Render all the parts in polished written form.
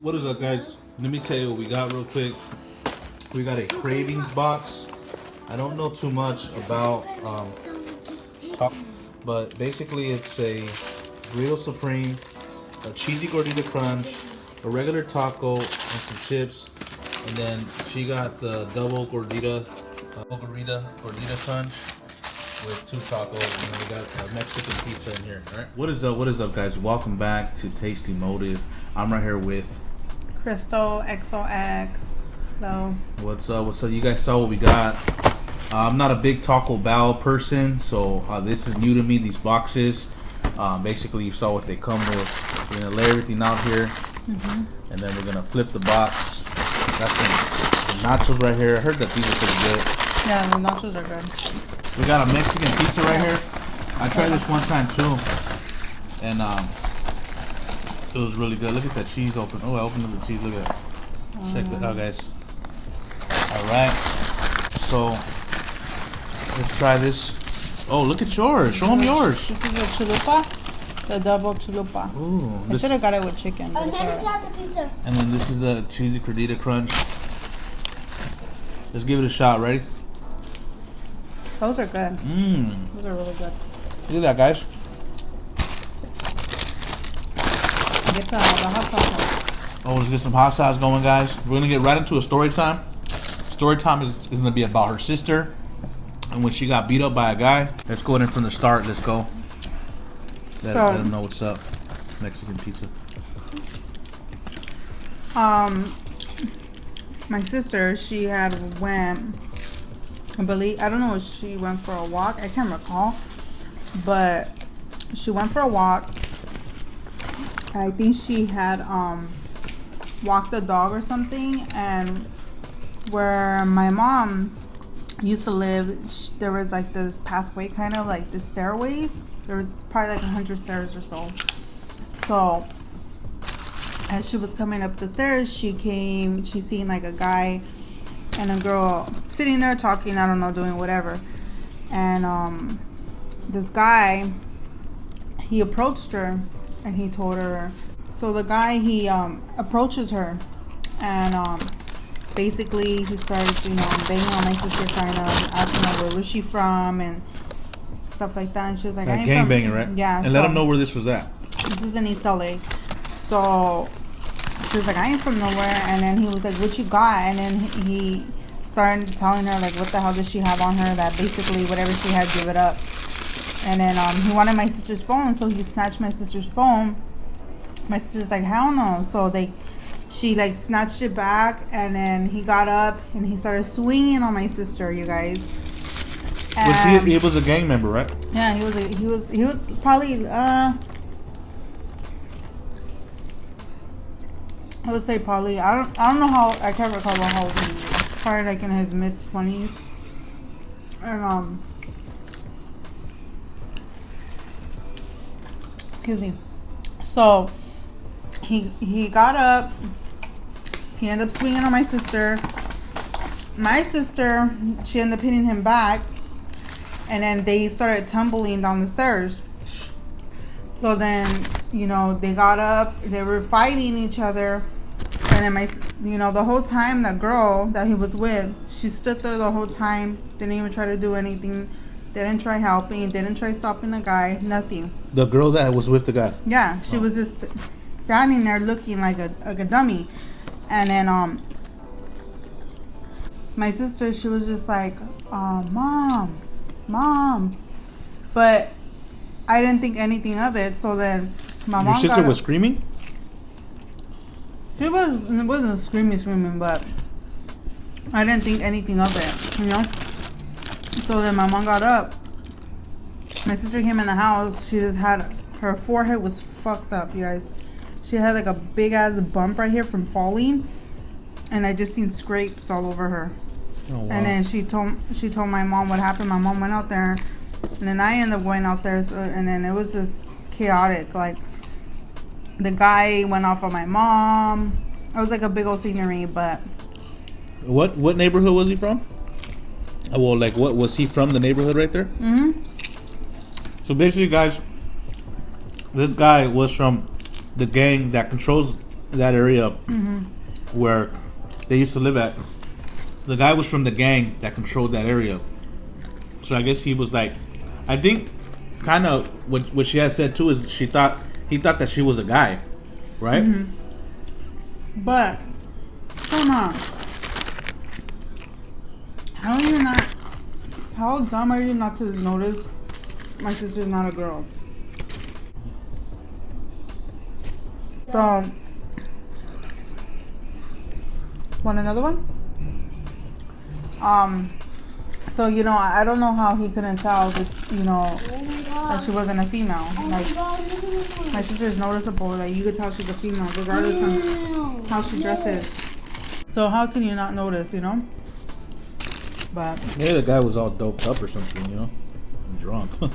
What is up, guys? Let me tell you what we got real quick. We got a cravings box. I don't know too much about but basically it's a Burrito Supreme, a cheesy Gordita crunch, a regular taco, and some chips. And then she got the double Gordita, Gordita crunch with 2 tacos. And then we got a Mexican pizza in here. All right. What is up? What is up, guys? Welcome back to Tastee Motive. I'm right here with crystalxoxo. Hello. What's up? What's up? You guys saw what we got. I'm not a big Taco Bell person, so this is new to me. These boxes, basically, you saw what they come with. We're gonna lay everything out here, and then we're gonna flip the box. Got some nachos right here. I heard that these are pretty good. Yeah, the nachos are good. We got a Mexican pizza right here. I tried this one time too, and it was really good. Look at that cheese open. Oh, I opened up the cheese. Look at that. Check that out, guys. Alright. So, let's try this. Oh, look at yours. Show them yours. This is a chalupa. The double chalupa. Ooh. I should have got it with chicken. I've never tried the pizza. And then this is a cheesy Gordita crunch. Let's give it a shot. Ready? Those are good. Mmm. Those are really good. Look at that, guys. Get the hot sauce. Oh, let's get some hot sauce going, guys. We're gonna get right into a story time. Story time is gonna be about her sister and when she got beat up by a guy. Let's go in from the start. Let's go. Let them know what's up. Mexican pizza. My sister, she had went. I don't know if she went for a walk. I can't recall, but she went for a walk. I think she had walked the dog or something, and where my mom used to live, there was like this pathway, kind of like the stairways. There was probably like 100 stairs or so. So as she was coming up the stairs, she seen like a guy and a girl sitting there talking, I don't know, doing whatever. And this guy, he approached her and he told her, so the guy, he approaches her and basically he starts, banging on my sister, trying to asking her where was she from and stuff like that. And she was like, I ain't from, gangbanging, right? Yeah. And let them know where this was at. This is in East LA. So she was like, I ain't from nowhere. And then he was like, what you got? And then he started telling her like, what the hell does she have on her, that basically whatever she had, give it up. And then he wanted my sister's phone, so he snatched my sister's phone. My sister's like, hell no. So she like snatched it back, and then he got up and he started swinging on my sister, you guys. And he was a gang member, right? yeah, he was probably I would say probably, I don't know how, I can't recall how old he was. Probably like in his mid-20s. And excuse me. So he got up. He ended up swinging on my sister. My sister, she ended up hitting him back, and then they started tumbling down the stairs. So then, they got up. They were fighting each other, and then the whole time, the girl that he was with, she stood there the whole time. Didn't even try to do anything. Didn't try helping. Didn't try stopping the guy. Nothing. The girl that was with the guy. Yeah, she was just standing there looking like a dummy. And then my sister, she was just like, mom. But I didn't think anything of it. So then my mom. Your sister was screaming? It wasn't screaming, but I didn't think anything of it, So then my mom got up. My sister came in the house. She just had, her forehead was fucked up, you guys. She had like a big ass bump right here from falling, and I just seen scrapes all over her. Oh, wow. And then she told my mom what happened. My mom went out there, and then I ended up going out there. And then it was just chaotic. Like the guy went off on my mom. It was like a big old scenery, but. What neighborhood was he from? Well, like what was he from? The neighborhood right there. So basically, guys, this guy was from the gang that controls that area where they used to live at. The guy was from the gang that controlled that area. So I guess he was like, I think, kind of what she had said too is he thought that she was a guy, right? But come on, how dumb are you not to notice my sister's not a girl? So, want another one? So, you know, I don't know how he couldn't tell that, you know, that she wasn't a female. Like, my sister's noticeable. Like, you could tell she's a female regardless of how she dresses. So, how can you not notice, you know? But maybe the guy was all doped up or something, you know? Drunk. I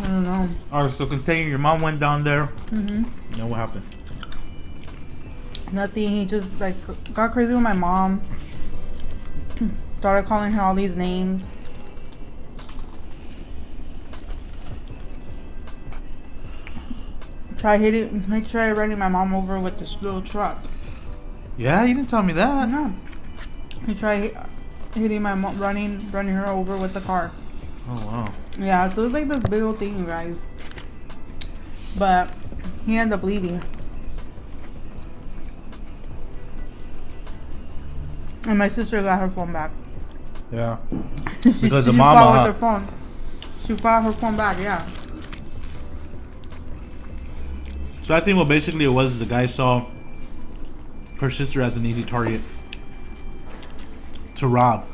don't know. Alright, so continue. Your mom went down there. And then what happened? Nothing. He just, like, got crazy with my mom. Started calling her all these names. He tried running my mom over with this little truck. Yeah, you didn't tell me that. No. He tried hitting my mom, running her over with the car. Oh, wow. Yeah, so it was like this big old thing, you guys. But he ended up leaving. And my sister got her phone back. Yeah. Because the mama fought with her phone. She fought her phone back, yeah. So I think what basically it was, the guy saw her sister as an easy target to rob.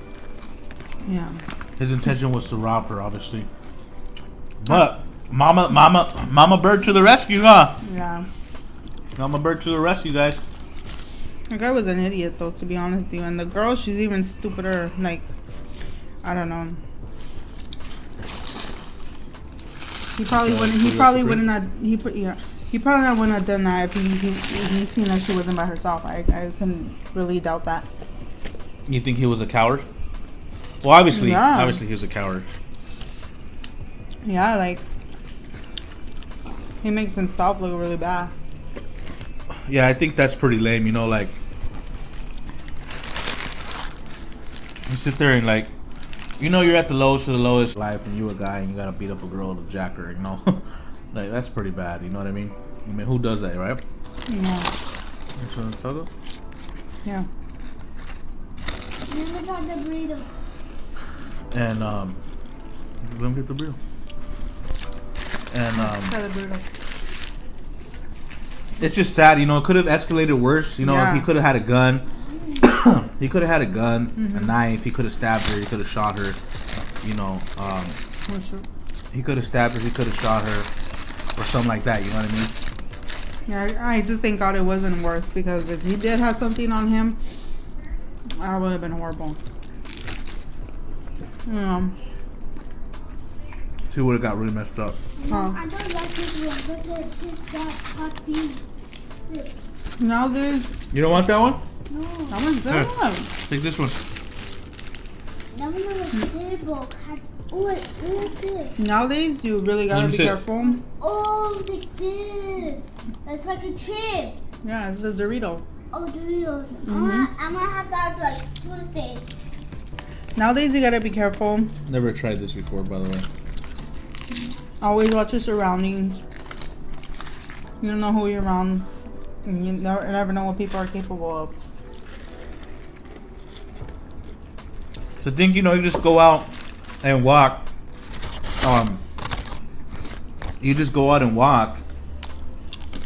Yeah. His intention was to rob her, obviously. But Mama Bird to the rescue, huh? Yeah. Mama Bird to the rescue, guys. The guy was an idiot, though, to be honest with you. And the girl, she's even stupider. Like, I don't know. He probably wouldn't. He probably wouldn't have. He probably wouldn't have done that if he seen that she wasn't by herself. I couldn't really doubt that. You think he was a coward? Well, obviously he was a coward. Yeah, like he makes himself look really bad. Yeah, I think that's pretty lame. You know, like you sit there and like, you know, you're at the lowest of the lowest life, and you're a guy and you gotta beat up a girl to jack her. You know, like that's pretty bad. You know what I mean? I mean, who does that, right? Yeah. That's what I'm talking. Yeah. Never got the burrito. And let me get the burrito. And it's just sad, you know. It could have escalated worse. You know, yeah. He could have had a gun. He could have had a gun, a knife. He could have stabbed her. He could have shot her. You know, he could have stabbed her. He could have shot her, or something like that. You know what I mean? Yeah, I just thank God it wasn't worse, because if he did have something on him, that would have been horrible. She would have got really messed up. No, I don't like this one, but it's that hot tea. Nowadays, You don't want that one? No, that one's good. Here. Take this one. that one on the table. Oh, wait, what is this? Nowadays, you really gotta be careful. Oh, like this. That's like a chip. Yeah, it's a Dorito. Oh, Doritos. I'm gonna have that like Tuesday. Nowadays, you gotta be careful. Never tried this before, by the way. Always watch your surroundings. You don't know who you're around. And you never know what people are capable of. So think, you know, you just go out and walk. You just go out and walk.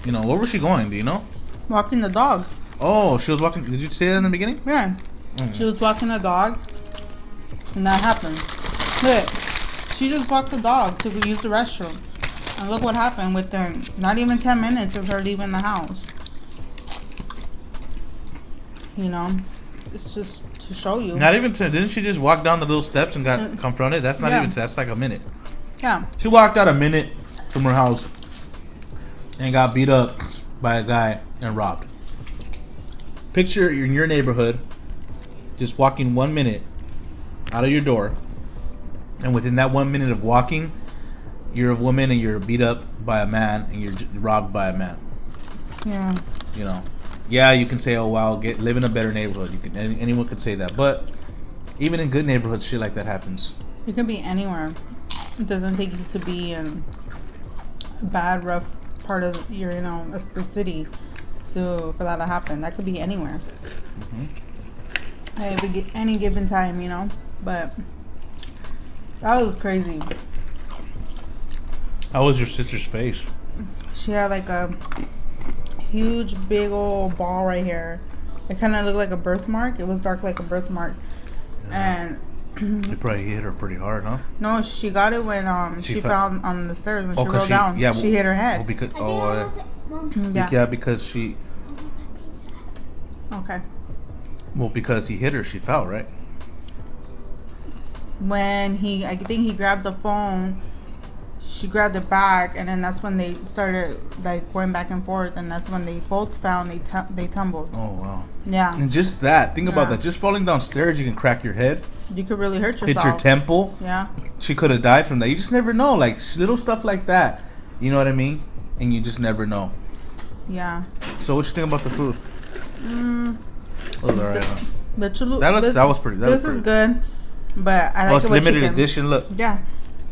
You know, where was she going? Do you know? Walking the dog. Oh, she was walking. Did you say that in the beginning? Yeah. She was walking the dog. And that happened. Look. She just walked the dog to use the restroom. And look what happened within not even 10 minutes of her leaving the house. You know, it's just to show you. Not even 10. Didn't she just walk down the little steps and got confronted? That's not even 10. That's like a minute. Yeah. She walked out a minute from her house and got beat up by a guy and robbed. Picture in your neighborhood just walking 1 minute out of your door. And within that 1 minute of walking, you're a woman and you're beat up by a man and you're robbed by a man. Yeah. You know, yeah, you can say, oh wow, live in a better neighborhood. You can anyone could say that, but even in good neighborhoods, shit like that happens. You can be anywhere. It doesn't take you to be in a bad, rough part of your, you know, the city for that to happen. That could be anywhere. Any given time, you know. But that was crazy. How was your sister's face? She had like a huge, big old ball right here. It kind of looked like a birthmark. It was dark like a birthmark. Yeah. And They probably hit her pretty hard, huh? no, she got it when she fell on the stairs when she rolled down. Yeah, she hit her head. Yeah, because she. Okay. Well, because he hit her, she fell, right? When I think he grabbed the phone, she grabbed it back, and then that's when they started like going back and forth, and that's when they both fell and they tumbled. Oh wow. Yeah. And just that, think about that. Just falling downstairs, you can crack your head. You could really hurt yourself. Hit your temple. Yeah. She could have died from that. You just never know, like little stuff like that. You know what I mean? And you just never know. Yeah. So what you think about the food? Oh, alright. The chalupa. That was pretty. This is good, but I like it's it with limited chicken. edition. Look. Yeah,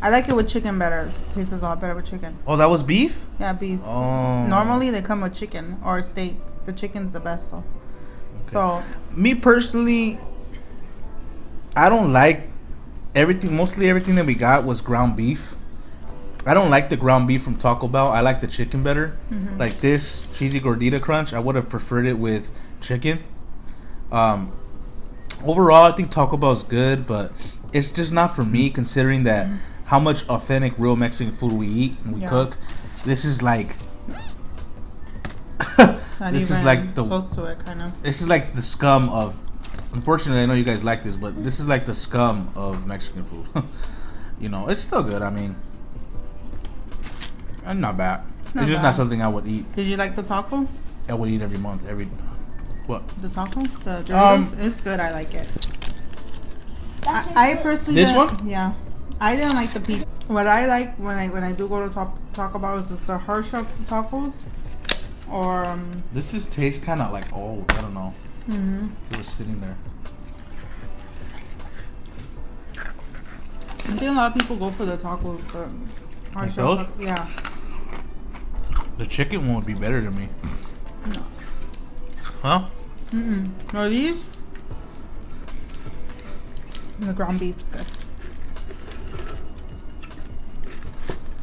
I like it with chicken better. It tastes a lot better with chicken. Oh, that was beef. Yeah, beef. Oh. Normally they come with chicken or steak. The chicken's the best. So, Okay. so Me personally, I don't like everything. Mostly everything that we got was ground beef. I don't like the ground beef from Taco Bell. I like the chicken better. Like this cheesy gordita crunch, I would have preferred it with chicken. Overall, I think Taco Bell is good, but it's just not for me considering that how much authentic real Mexican food we eat and we cook. This is like this is like the close to it, kind of. This is like the scum of. Unfortunately, I know you guys like this, but this is like the scum of Mexican food. You know, it's still good. I mean, not bad. It's just not something I would eat. Did you like the taco? I would eat every month. What? The taco? The Doritos? It's good. I like it. I personally This one? Yeah. I didn't like the pizza. What I like when I do go to Taco Bell is the hard shell tacos. Or This is taste kind of like old. I don't know. It was sitting there. I think a lot of people go for the tacos, but hard Like shell. those? Yeah. The chicken one would be better than me. No. Huh? No, these? The ground beef is good.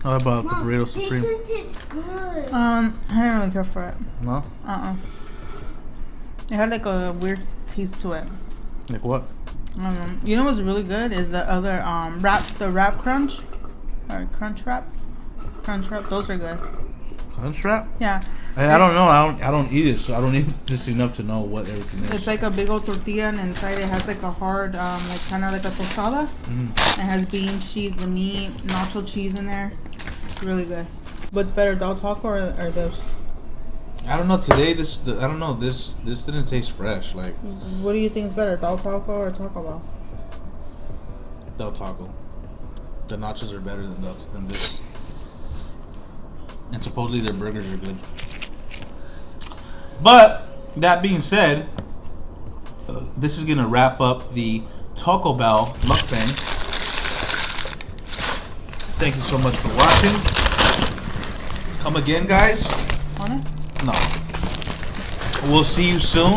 How about the Mom, burrito supreme? It's good. I didn't really care for it. No? It had like a weird taste to it. Like what? I don't know. You know what's really good is the other the wrap crunch, or crunch wrap. Those are good. Crunch wrap? Yeah. I don't know. I don't eat it, so I don't eat just enough to know what everything is. It's like a big old tortilla, and inside it has like a hard, like kind of like a tostada. It has beans, cheese, the meat, nacho cheese in there. It's really good. What's better, dal taco or this? I don't know. Today, I don't know. This didn't taste fresh. Like What do you think is better, dal taco or Taco Bell? Del Taco. The nachos are better than this. And supposedly their burgers are good. But that being said, this is gonna wrap up the Taco Bell mukbang. Thank you so much for watching. Come again, guys. On it? No. We'll see you soon.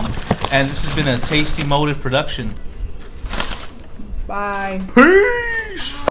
And this has been a Tastee Motive production. Bye. Peace.